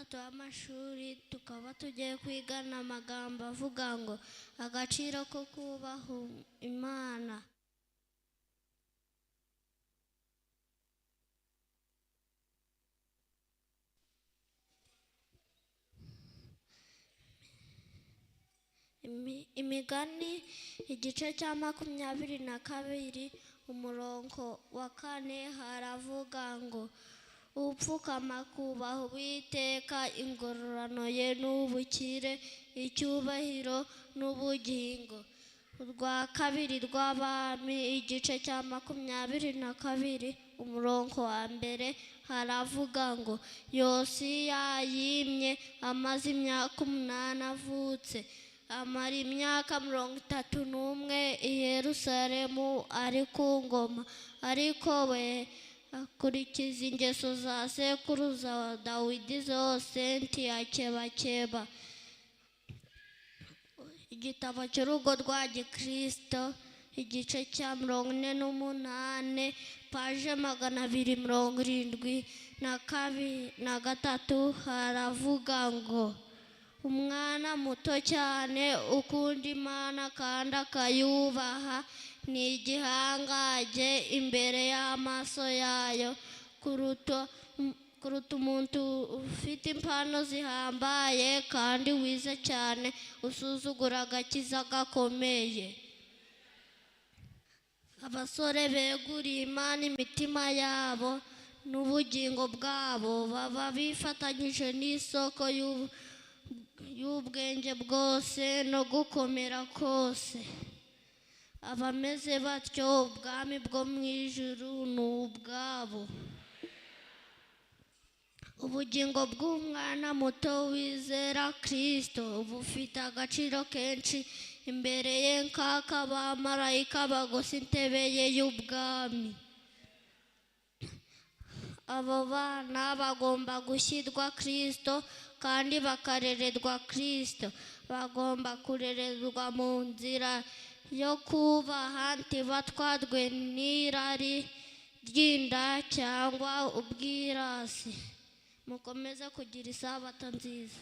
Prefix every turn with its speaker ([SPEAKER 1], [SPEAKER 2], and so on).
[SPEAKER 1] gatatu w'amashuri tukaba tugiye kwigana amagambo avuga ngo agaciro ko kubaha Imana. Imigani igice cya 22 umurongo wa 4 haravuga ngo upfukama kubaha Uwiteka ingororano ye n'ubukire, icyubahiro n'ubugingo. Urwa kabiri rw'Abami igice cya 22 umurongo wa 1 haravuga ngo Yosiya yimye amaze imyaka 8 avutse, amara imyaka 31 i Yerusalemu ari ku ngoma, ariko we akurikiza ingeso za sekuruza wa Dawidi zose ntiyakebakeba. Igitabo cy'urugo rwa Gikristo igice cya 48 paje 273 haravuga ngo umwana muto cyane ukunda Imana kandi akayubaha ni igihangaje imbere y'amaso yayo kuruta umuntu ufite impano zihambaye kandi wize cyane usuzugura agakiza gakomeye. Abasore beguriye Imana imitima yabo n'ubugingo bwabo baba bifatanyije n'isoko y'ubwenge bwose no gukomera kose. Abameze batyo ubwami bwo mu ijuru ni ubwabo. Ubugingo bw'umwana muto wizera Kristo bufite agaciro kenshi imbere ye nk'akabamarayika bagose intebe ye y'ubwami. Abo bana bagomba gushyirwa Kristo kandi bakarererwa Kristo. Bagomba kurererwa mu nzira yo kubaha ntibatwarwe n'irari ry'inda cyangwa ubwirasi. Mukomeze kugira isabato nziza.